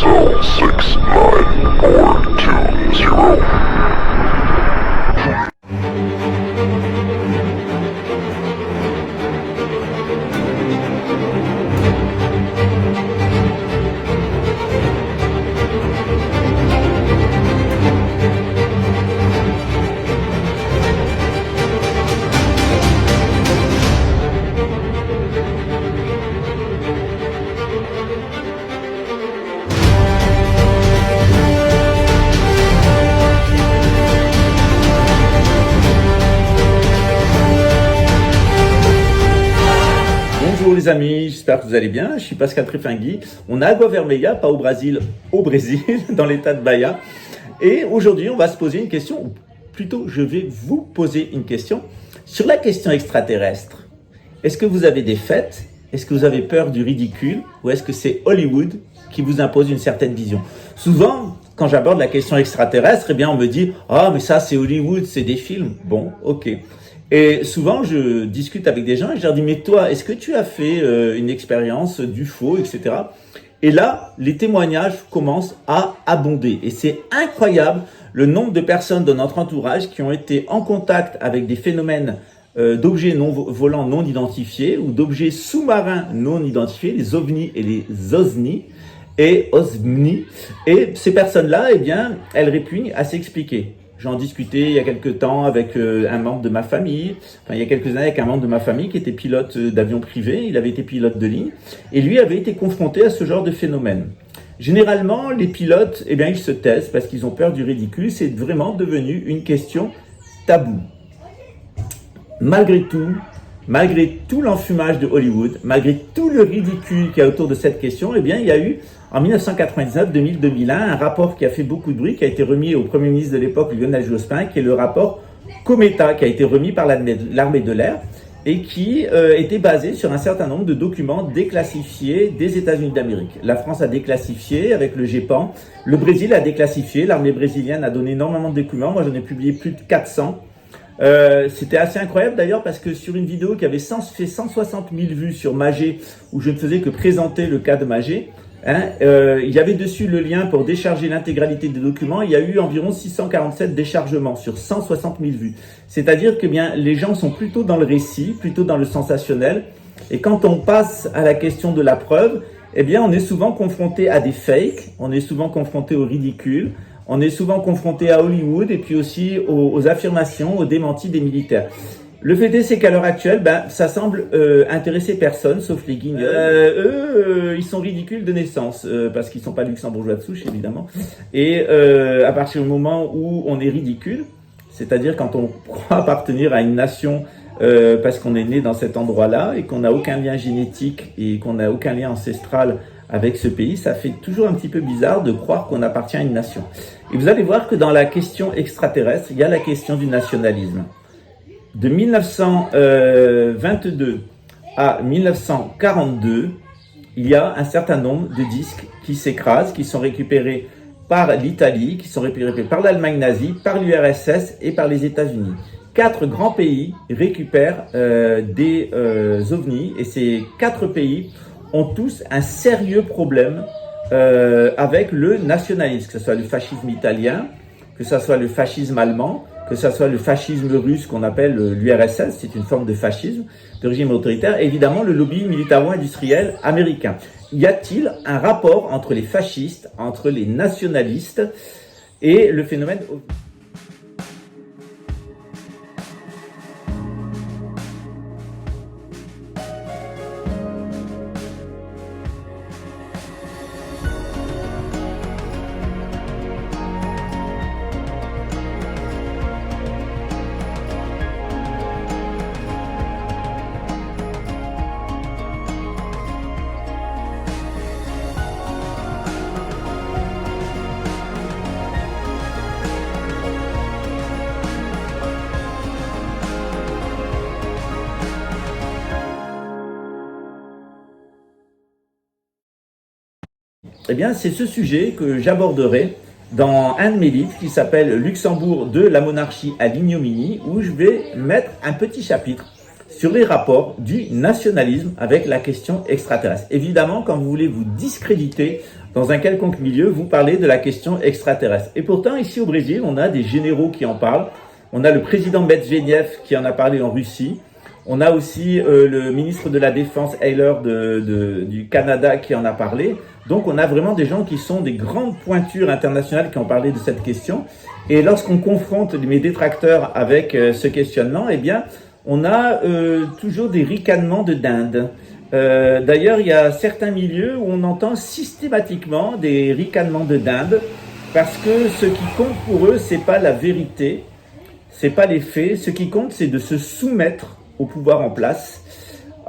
Cell 69420. Bonjour les amis, j'espère que vous allez bien. Je suis Pascal Trefingui. On a Água Vermelha, pas au Brésil, dans l'état de Bahia. Et aujourd'hui, on va se poser une question, ou plutôt, je vais vous poser une question sur la question extraterrestre. Est-ce que vous avez des fêtes? Est-ce que vous avez peur du ridicule? Ou est-ce que c'est Hollywood qui vous impose une certaine vision? Souvent, quand j'aborde la question extraterrestre, eh bien, on me dit « Ah, mais ça, c'est Hollywood, c'est des films. » Bon, ok. Et souvent, je discute avec des gens et je leur dis « Mais toi, est-ce que tu as fait une expérience d'UFO, etc. » Et là, les témoignages commencent à abonder. Et c'est incroyable le nombre de personnes de notre entourage qui ont été en contact avec des phénomènes d'objets volants non identifiés ou d'objets sous-marins non identifiés, les ovnis et les osnis. Et ces personnes-là, eh bien, elles répugnent à s'expliquer. J'en discutais il y a quelques temps avec un membre de ma famille, il y a quelques années avec un membre de ma famille qui était pilote d'avion privé, il avait été pilote de ligne, et lui avait été confronté à ce genre de phénomène. Généralement, les pilotes, eh bien, ils se taisent parce qu'ils ont peur du ridicule, c'est vraiment devenu une question taboue. Malgré tout l'enfumage de Hollywood, malgré tout le ridicule qu'il y a autour de cette question, eh bien, il y a eu en 1999, 2000, 2001, un rapport qui a fait beaucoup de bruit, qui a été remis au Premier ministre de l'époque, Lionel Jospin, qui est le rapport Cometa, qui a été remis par l'armée de l'air et qui était basé sur un certain nombre de documents déclassifiés des États-Unis d'Amérique. La France a déclassifié avec le GEPAN, le Brésil a déclassifié, l'armée brésilienne a donné énormément de documents, moi j'en ai publié plus de 400. C'était assez incroyable d'ailleurs parce que sur une vidéo qui avait fait 160 000 vues sur Magé, où je ne faisais que présenter le cas de Magé, il y avait dessus le lien pour décharger l'intégralité des documents. Il y a eu environ 647 déchargements sur 160 000 vues. C'est-à-dire que bien, les gens sont plutôt dans le récit, plutôt dans le sensationnel. Et quand on passe à la question de la preuve, eh bien, on est souvent confronté à des fakes, on est souvent confronté au ridicule, on est souvent confronté à Hollywood et puis aussi aux affirmations, aux démentis des militaires. Le fait est, c'est qu'à l'heure actuelle, ça semble intéresser personne, sauf les guignols. Eux, ils sont ridicules de naissance, parce qu'ils sont pas luxembourgeois de souche, évidemment. Et à partir du moment où on est ridicule, c'est-à-dire quand on croit appartenir à une nation parce qu'on est né dans cet endroit-là et qu'on n'a aucun lien génétique et qu'on n'a aucun lien ancestral avec ce pays, ça fait toujours un petit peu bizarre de croire qu'on appartient à une nation. Et vous allez voir que dans la question extraterrestre, il y a la question du nationalisme. De 1922 à 1942, il y a un certain nombre de disques qui s'écrasent, qui sont récupérés par l'Italie, qui sont récupérés par l'Allemagne nazie, par l'URSS et par les États-Unis. 4 grands pays récupèrent des ovnis et ces 4 pays ont tous un sérieux problème avec le nationalisme, que ce soit le fascisme italien, que ce soit le fascisme allemand, que ce soit le fascisme russe qu'on appelle l'URSS, c'est une forme de fascisme, de régime autoritaire, et évidemment le lobby militaro-industriel américain. Y a-t-il un rapport entre les fascistes, entre les nationalistes et le phénomène ? Eh bien, c'est ce sujet que j'aborderai dans un de mes livres qui s'appelle « Luxembourg de la monarchie à l'ignominie » où je vais mettre un petit chapitre sur les rapports du nationalisme avec la question extraterrestre. Évidemment, quand vous voulez vous discréditer dans un quelconque milieu, vous parlez de la question extraterrestre. Et pourtant, ici au Brésil, on a des généraux qui en parlent. On a le président Medvedev qui en a parlé en Russie. On a aussi le ministre de la Défense, Hayler, du Canada, qui en a parlé. Donc, on a vraiment des gens qui sont des grandes pointures internationales qui ont parlé de cette question. Et lorsqu'on confronte mes détracteurs avec ce questionnement, eh bien, on a toujours des ricanements de dinde. D'ailleurs, il y a certains milieux où on entend systématiquement des ricanements de dinde parce que ce qui compte pour eux, c'est pas la vérité, c'est pas les faits. Ce qui compte, c'est de se soumettre au pouvoir en place,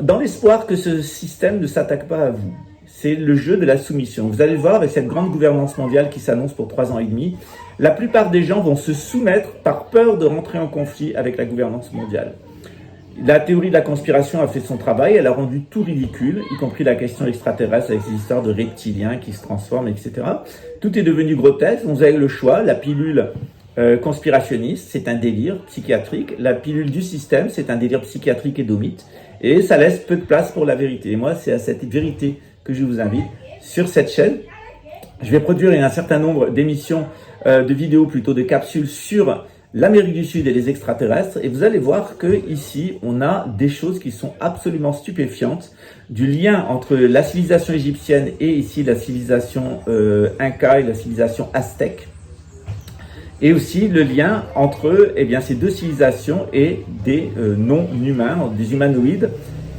dans l'espoir que ce système ne s'attaque pas à vous. C'est le jeu de la soumission. Vous allez le voir avec cette grande gouvernance mondiale qui s'annonce pour 3 ans et demi. La plupart des gens vont se soumettre par peur de rentrer en conflit avec la gouvernance mondiale. La théorie de la conspiration a fait son travail, elle a rendu tout ridicule, y compris la question extraterrestre avec ces histoires de reptiliens qui se transforment, etc. Tout est devenu grotesque, vous avez le choix, la pilule conspirationniste, c'est un délire psychiatrique. La pilule du système, c'est un délire psychiatrique et domite. Et ça laisse peu de place pour la vérité. Et moi, c'est à cette vérité que je vous invite sur cette chaîne. Je vais produire un certain nombre d'émissions, de vidéos plutôt, de capsules sur l'Amérique du Sud et les extraterrestres. Et vous allez voir que ici, on a des choses qui sont absolument stupéfiantes. Du lien entre la civilisation égyptienne et ici la civilisation Inca et la civilisation aztèque. Et aussi le lien entre ces deux civilisations et des non-humains, des humanoïdes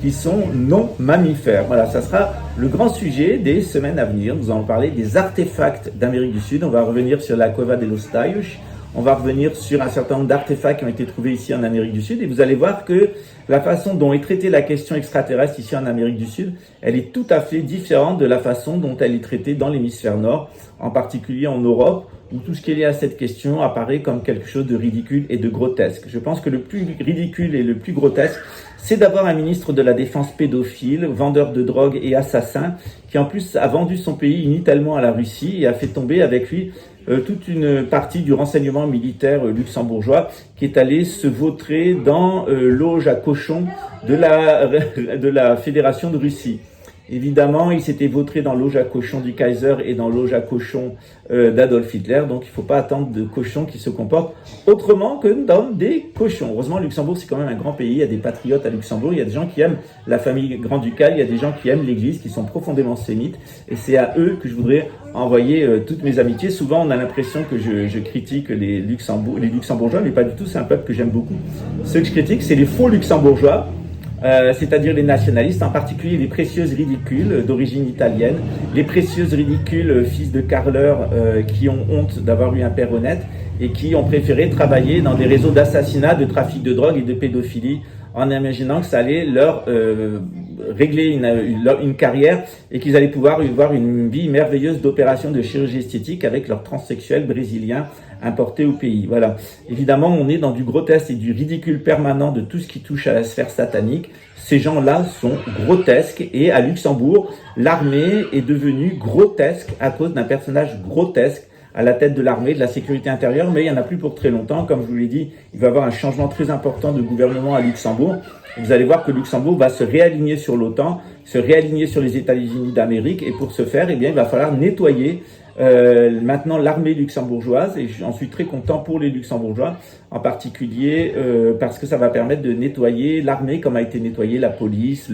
qui sont non-mammifères. Voilà, ça sera le grand sujet des semaines à venir. Nous allons parler des artefacts d'Amérique du Sud. On va revenir sur la Cueva de los Tayos. On va revenir sur un certain nombre d'artefacts qui ont été trouvés ici en Amérique du Sud. Et vous allez voir que la façon dont est traitée la question extraterrestre ici en Amérique du Sud, elle est tout à fait différente de la façon dont elle est traitée dans l'hémisphère nord, en particulier en Europe, où tout ce qui est lié à cette question apparaît comme quelque chose de ridicule et de grotesque. Je pense que le plus ridicule et le plus grotesque, c'est d'avoir un ministre de la Défense pédophile, vendeur de drogue et assassin, qui en plus a vendu son pays inutilement à la Russie et a fait tomber avec lui toute une partie du renseignement militaire luxembourgeois qui est allé se vautrer dans l'auge à cochon de la Fédération de Russie. Évidemment, il s'était vautré dans l'auge à cochon du Kaiser et dans l'auge à cochon d'Adolf Hitler. Donc, il ne faut pas attendre de cochons qui se comportent autrement que dans des cochons. Heureusement, Luxembourg, c'est quand même un grand pays. Il y a des patriotes à Luxembourg. Il y a des gens qui aiment la famille grand-ducale. Il y a des gens qui aiment l'Église, qui sont profondément sémites. Et c'est à eux que je voudrais envoyer toutes mes amitiés. Souvent, on a l'impression que je critique les Luxembourgeois, mais pas du tout. C'est un peuple que j'aime beaucoup. Ceux que je critique, c'est les faux Luxembourgeois. C'est-à-dire les nationalistes, en particulier les précieuses ridicules d'origine italienne, les précieuses ridicules fils de carleurs qui ont honte d'avoir eu un père honnête et qui ont préféré travailler dans des réseaux d'assassinat, de trafic de drogue et de pédophilie en imaginant que ça allait leur régler une carrière et qu'ils allaient pouvoir avoir une vie merveilleuse d'opérations de chirurgie esthétique avec leurs transsexuels brésiliens importés au pays. Voilà. Évidemment, on est dans du grotesque et du ridicule permanent de tout ce qui touche à la sphère satanique. Ces gens-là sont grotesques et à Luxembourg, l'armée est devenue grotesque à cause d'un personnage grotesque à la tête de l'armée, de la sécurité intérieure, mais il n'y en a plus pour très longtemps. Comme je vous l'ai dit, il va y avoir un changement très important de gouvernement à Luxembourg. Vous allez voir que Luxembourg va se réaligner sur l'OTAN, se réaligner sur les États-Unis d'Amérique, et pour ce faire, il va falloir nettoyer maintenant l'armée luxembourgeoise, et j'en suis très content pour les Luxembourgeois, en particulier parce que ça va permettre de nettoyer l'armée comme a été nettoyée la police,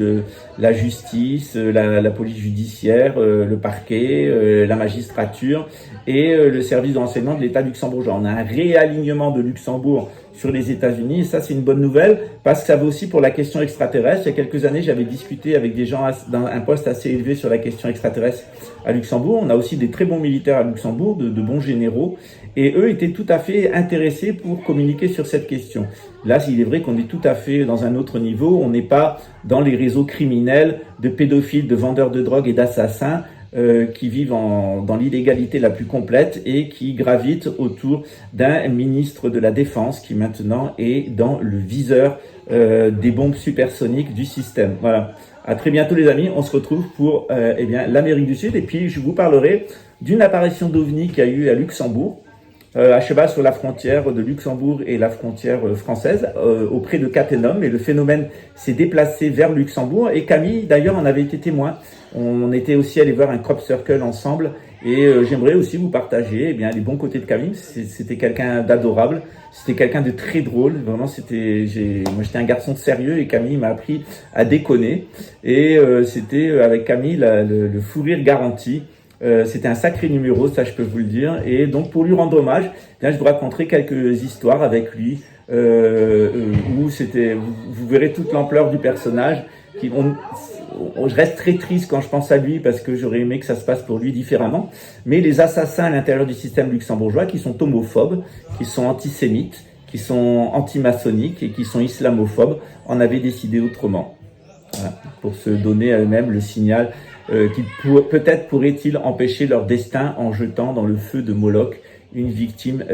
la justice, la police judiciaire, le parquet, la magistrature et le service de renseignement de l'État luxembourgeois. On a un réalignement de Luxembourg sur les États-Unis, et ça c'est une bonne nouvelle parce que ça vaut aussi pour la question extraterrestre. Il y a quelques années, j'avais discuté avec des gens dans un poste assez élevé sur la question extraterrestre à Luxembourg. On a aussi des très bons militaires à Luxembourg, de bons généraux, et eux étaient tout à fait intéressés pour communiquer sur cette question. Là, il est vrai qu'on est tout à fait dans un autre niveau. On n'est pas dans les réseaux criminels de pédophiles, de vendeurs de drogue et d'assassins qui vivent dans l'illégalité la plus complète et qui gravitent autour d'un ministre de la Défense qui maintenant est dans le viseur des bombes supersoniques du système. Voilà. À très bientôt les amis, on se retrouve pour l'Amérique du Sud, et puis je vous parlerai d'une apparition d'OVNI qui a eu à Luxembourg. à cheval sur la frontière de Luxembourg et la frontière française, auprès de Cattenom, et le phénomène s'est déplacé vers Luxembourg, et Camille d'ailleurs en avait été témoin. On était aussi allé voir un crop circle ensemble, et j'aimerais aussi vous partager eh bien, les bons côtés de Camille. C'était quelqu'un d'adorable, c'était quelqu'un de très drôle, vraiment moi j'étais un garçon sérieux, et Camille m'a appris à déconner, et c'était avec Camille le fou rire garanti. C'était un sacré numéro, ça je peux vous le dire. Et donc pour lui rendre hommage, bien, je vous raconterai quelques histoires avec lui, où vous verrez toute l'ampleur du personnage. Je reste très triste quand je pense à lui parce que j'aurais aimé que ça se passe pour lui différemment. Mais les assassins à l'intérieur du système luxembourgeois qui sont homophobes, qui sont antisémites, qui sont antimaçonniques et qui sont islamophobes en avaient décidé autrement. Voilà, pour se donner à eux-mêmes le signal peut-être pourrait-il empêcher leur destin en jetant dans le feu de Moloch une victime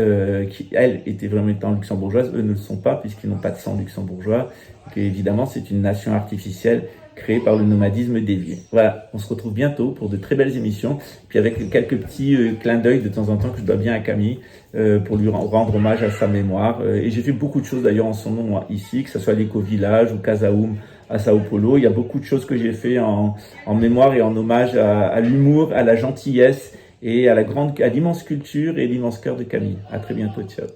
qui, elle, était vraiment étant luxembourgeoise. Eux ne le sont pas puisqu'ils n'ont pas de sang luxembourgeois. Donc, évidemment, c'est une nation artificielle créée par le nomadisme dévié. Voilà, on se retrouve bientôt pour de très belles émissions, puis avec quelques petits clins d'œil de temps en temps que je dois bien à Camille pour lui rendre hommage à sa mémoire. Et j'ai fait beaucoup de choses d'ailleurs en son nom ici, que ce soit l'éco-village ou Casaum à Sao Paulo. Il y a beaucoup de choses que j'ai fait en mémoire et en hommage à l'humour, à la gentillesse et à l'immense culture et l'immense cœur de Camille. À très bientôt, ciao.